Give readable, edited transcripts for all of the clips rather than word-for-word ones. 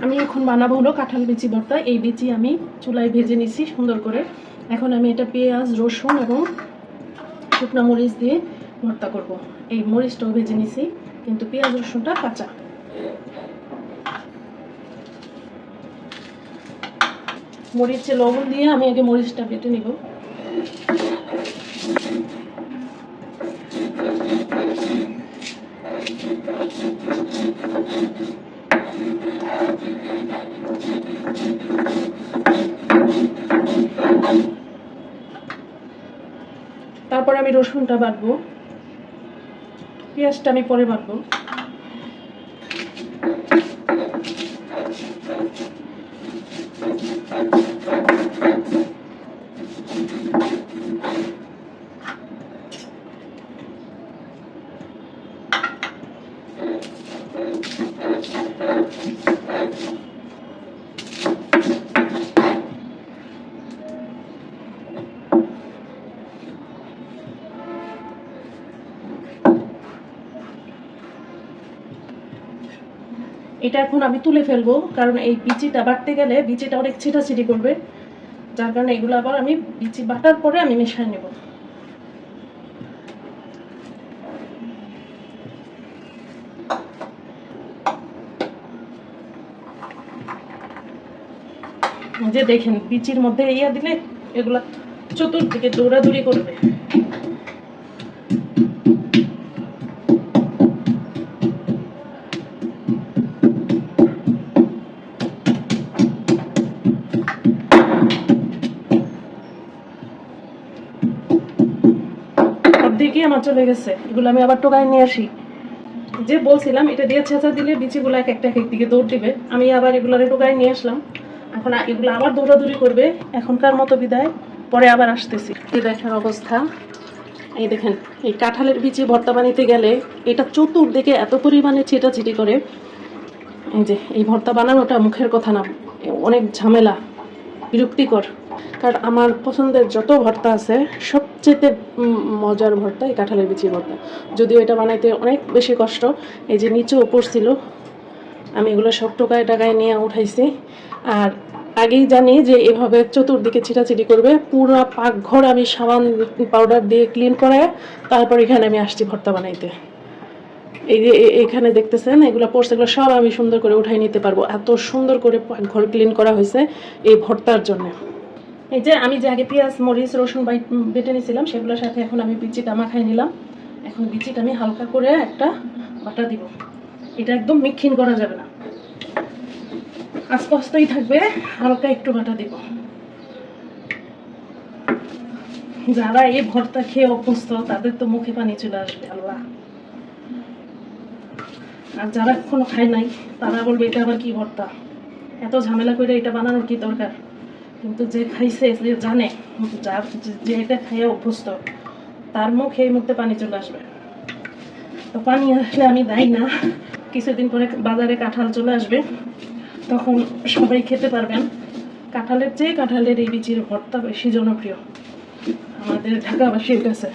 আমি এখন বানাবো হলো কাঁঠাল বিচি ভর্তা। এই বিচি আমি চুলায় ভেজে নিছি সুন্দর করে। এখন আমি এটা পেঁয়াজ, রসুন এবং শুকনো মরিচ দিয়ে ভর্তা করব। এই মরিচটাও ভেজে নিছি, কিন্তু পেঁয়াজ রসুনটা কাঁচা। মরিচে লবণ দিয়ে আমি আগে মরিচটা বেটে নিব। তারপর আমি রসুনটা বাটবো, পেঁয়াজটা আমি পরে বাটবো। এটা এখন আমি তুলে ফেলবো, কারণ এই বিচিটা বাটতে গেলে বিচিটা অনেক ছিটাছিটি করবে, যার কারণে এগুলো আবার আমি বিচি বাটার পরে আমি মেশায় নেব। যে দেখেন বিচির মধ্যে ইয়া দিলে এগুলা চতুর্দিকে দৌড়াদৌড়ি করবে। অর্ধেকই আমার চলে গেছে, এগুলো আমি আবার টোকায় নিয়ে আসি। যে বলছিলাম এটা দিয়ে ছেঁচা দিলে বিচিগুলো এক একটা এক দিকে দৌড় দিবে, আমি আবার এগুলো টোকায় নিয়ে আসলাম। এখন এগুলো আবার দৌড়াদৌড়ি করবে। এখনকার মতো বিদায়, পরে আবার আসতেছি। দেখার অবস্থা এই দেখেন, এই কাঁঠালের বিচি ভর্তা বানাইতে গেলে এটা চতুর্দিকে এত পরিমাণে ছিটাছিটি করে। এই যে এই ভর্তা বানানোটা মুখের কথা না, অনেক ঝামেলা, বিরক্তিকর। কারণ আমার পছন্দের যত ভর্তা আছে সবচেয়ে মজার ভর্তা এই কাঁঠালের বিচি ভর্তা। যদিও এটা বানাইতে অনেক বেশি কষ্ট। এই যে নিচে উপর ছিল, আমি এগুলো সব টোকায় টাকায় নিয়ে উঠাইছি। আর আগেই জানি যে এভাবে চতুর্দিকে ছিটাছিটি করবে। পুরো পাকঘর আমি সাবান পাউডার দিয়ে ক্লিন করে তারপর এখানে আমি আসছি ভর্তা বানাইতে। এই যে এখানে দেখতেছেন এগুলো পড়ছে, এগুলো সব আমি সুন্দর করে উঠাই নিতে পারবো, এত সুন্দর করে ঘর ক্লিন করা হয়েছে এই ভর্তার জন্য। এই যে আমি যে আগে পেঁয়াজ, মরিচ, রসুন বেটে নিয়েছিলাম সেগুলোর সাথে এখন আমি বিচিটা মাখাই নিলাম। এখন বিচিটা আমি হালকা করে একটা বাটা দিব। এটা একদম মিক্ষিন করা যাবে না, আস্তে আস্তেই থাকবে, হালকা একটু বাটা দিব। যারা এই ভর্তা খেয়ে অভ্যস্ত তাদের তো মুখে পানি চলে আসবে আল্লাহ। আর যারা এখনো খায় নাই তারা বলবে এটা আবার কি ভর্তা, এত ঝামেলা করে এটা বানানোর কি দরকার। কিন্তু যে খাইছে, যে জানে, যার যে এটা খাইয়ে অভ্যস্ত, তার মুখে এই মুহূর্তে পানি চলে আসবে। তো পানি আসলে আমি দেই না, কিছুদিন পরে বাজারে কাঁঠাল চলে আসবে, তখন সবাই খেতে পারবেন। কাঁঠালের চেয়ে কাঁঠালের এই বিচির ভর্তা বেশি জনপ্রিয় আমাদের ঢাকাবাসীর কাছে।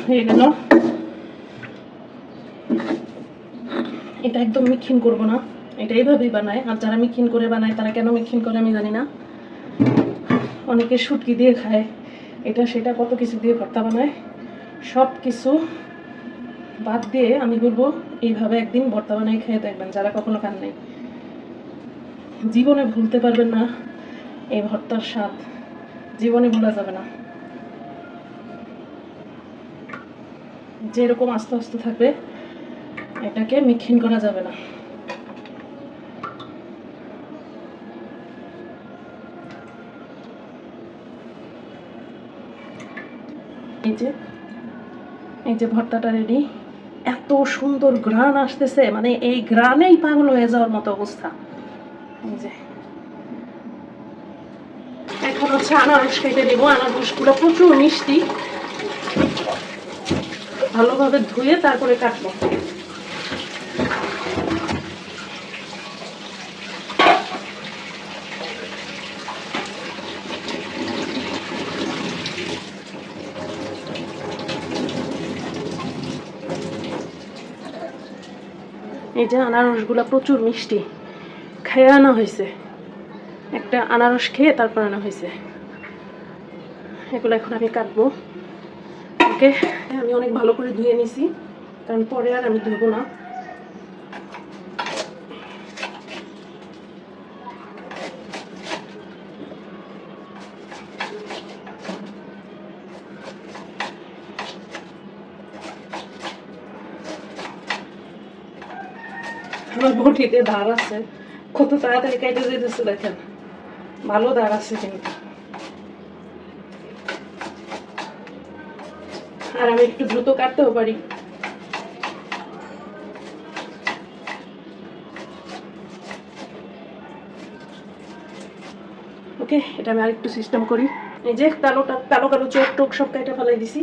হয়ে গেল, এটা একদম মিক্ষিন করবো না, এটা এইভাবেই বানায়। আর যারা মিক্ষিন করে বানায় তারা কেন মিক্ষিন করে আমি জানি না। অনেকে শুটকি দিয়ে খায়, এটা সেটা কত কিছু দিয়ে ভর্তা বানায়। সব কিছু বাদ দিয়ে আমি বলবো এইভাবে একদিন ভর্তা বানাই খেয়ে দেখবেন, যারা কখনো খান নাই। জীবনে ভুলতে পারবেন না এই ভর্তার স্বাদ, জীবনে ভোলা যাবে না। যেরকম আস্তে আস্তে থাকবে, এটাকে মিক্ষিন করা যাবে না। এই যে ভর্তাটা রেডি। এত সুন্দর ঘ্রাণ আসতেছে, মানে এই ঘ্রাণেই পাগল হয়ে যাওয়ার মতো অবস্থা। এই যে এখন হচ্ছে আনারস কেটে দেবো। আনারসগুলো প্রচুর মিষ্টি, ভালোভাবে ধুয়ে তারপরে কাটবো। এই যে আনারসগুলো প্রচুর মিষ্টি, খেয়ে আনা হয়েছে, একটা আনারস খেয়ে তারপর আনা হয়েছে। এগুলো এখন আমি কাটবো। ওকে, আমি অনেক ভালো করে ধুয়ে নিছি, কারণ পরে আর আমি ধুবো না। আমার বটিতে ধার আছে, কত তাড়াতাড়ি কেটে যেতেছে দেখেন, ভালো ধার আছে কিন্তু। আর আমি একটু দ্রুত কাটতেও পারি। ওকে, এটা আমি আরেকটু সিস্টেম করি। এই যে কালো কালো চোখ টোক সব কেটে ফেলাই দিছি।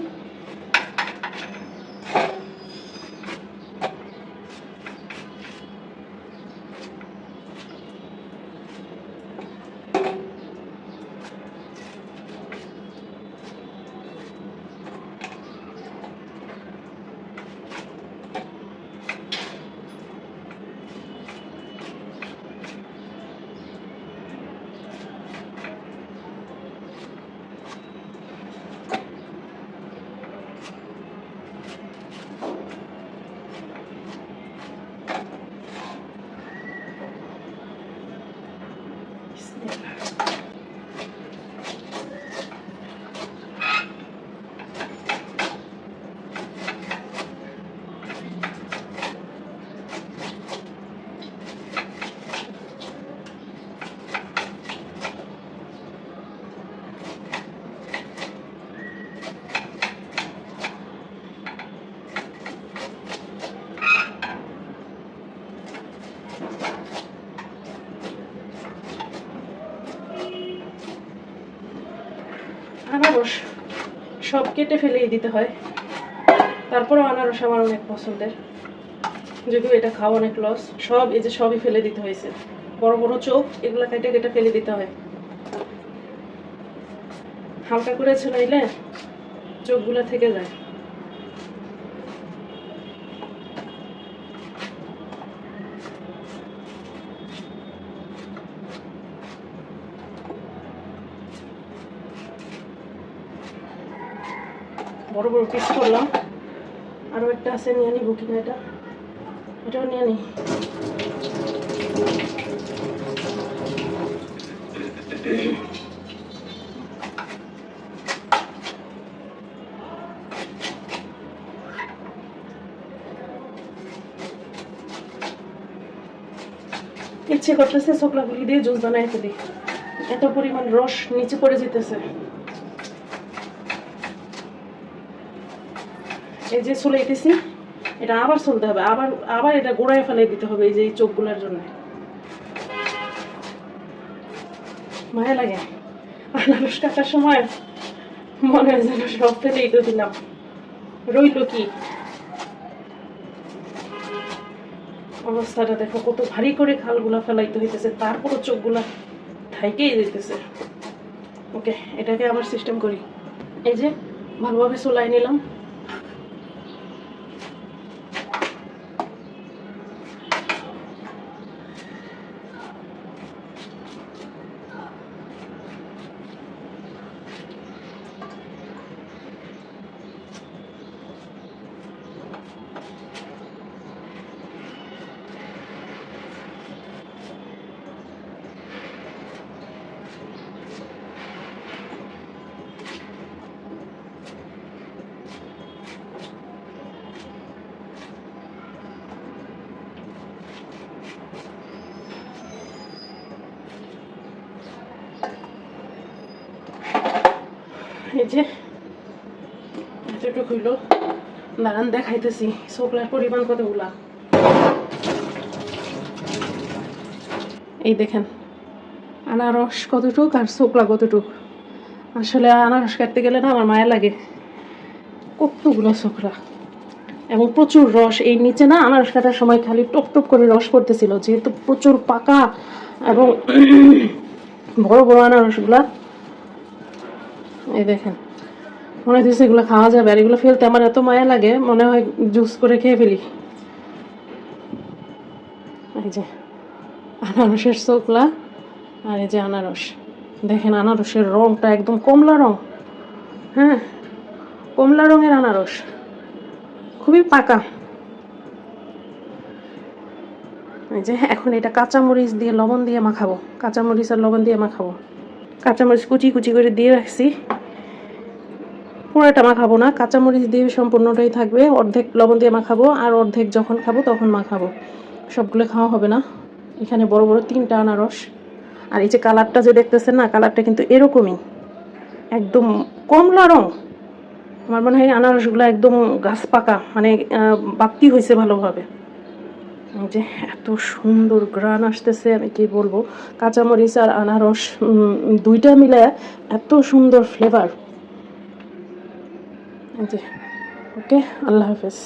আনারস সব কেটে ফেলেই দিতে হয়, তারপরেও আনারস আমার অনেক পছন্দের, যদিও এটা খাওয়া অনেক লস। সব এই যে সবই ফেলে দিতে হয়েছে, বড় বড় চোখ এগুলো কেটে কেটে ফেলে দিতে হয়। হালকা করে ছেলাইলে চোখগুলো থেকে যায়। বড় বড় পিস করলাম, আরো একটা আছে, নিয়ে নিব কিনা এটা, এটাও নিয়ে নিই। ইচ্ছে করতেছে ছোকলাগুলি দিয়ে জুস বানাই ফেলি, এত পরিমাণ রস নিচে পড়ে যেতেছে। এই যে চুলাইতেছি, এটা আবার চলতে হবে, আবার আবার এটা গোড়ায় ফেলাই দিতে হবে, এই যে এই চোখগুলোর জন্য। মায়া লাগে আনারস কাটার সময়, মনে হয় যেন সব ফেলেই তো দিলাম, রইল কি। অবস্থাটা দেখো, কত ভারী করে খালগুলা ফেলাইতে হইতেছে, তারপরও চোখগুলা থাইকেই দিতেছে। ওকে, এটাকে আবার সিস্টেম করি। এই যে ভালোভাবে চুলাই নিলাম। এই যে এতটুকু হইল, দাঁড়ান দেখাইতেছি ছোকলার পরিমাণ কতগুলা। এই দেখেন আনারস কতটুক আর ছোকলা কতটুক। আসলে আনারস কাটতে গেলে না আমার মায়া লাগে, কতগুলো ছোকলা এবং প্রচুর রস। এই নিচে না আনারস কাটার সময় খালি টপ টপ করে রস পড়তেছিল, যেহেতু প্রচুর পাকা এবং বড় বড় আনারসগুলা। এই দেখেন, মনে হচ্ছে এগুলো খাওয়া যাবে, আর এগুলো ফেলতে আমার এত মায়া লাগে, মনে হয় জুস করে খেয়ে ফেলি। এই যে আনারসের চোখলা, আর এই যে আনারস। দেখেন আনারসের রংটা একদম কমলা রং, হ্যাঁ কমলা রঙের আনারস, খুবই পাকা। এই যে এখন এটা কাঁচামরিচ দিয়ে লবণ দিয়ে মাখাবো, কাঁচামরিচ আর লবণ দিয়ে মাখাবো। কাঁচামরিচ কুচি কুচি করে দিয়ে রাখছি, পুরোটা মাখাবো না, কাঁচামরিচ দিয়ে সম্পূর্ণটাই থাকবে, অর্ধেক লবণ দিয়ে মাখাবো আর অর্ধেক যখন খাবো তখন মাখাবো, সবগুলো খাওয়া হবে না। এখানে বড় বড় 3টা আনারস। আর এই যে কালারটা যে দেখতেছেন না, কালারটা কিন্তু এরকমই একদম কমলা রং। আমার মনে হয় আনারসগুলো একদম গাছ পাকা, মানে বাতি হয়েছে ভালোভাবে। যে এত সুন্দর গ্রান আসতেছে, আমি কি বলবো। কাঁচামরিচ আর আনারস দুইটা মিলে এত সুন্দর ফ্লেভার। যে ওকে, আল্লাহ হাফেজ।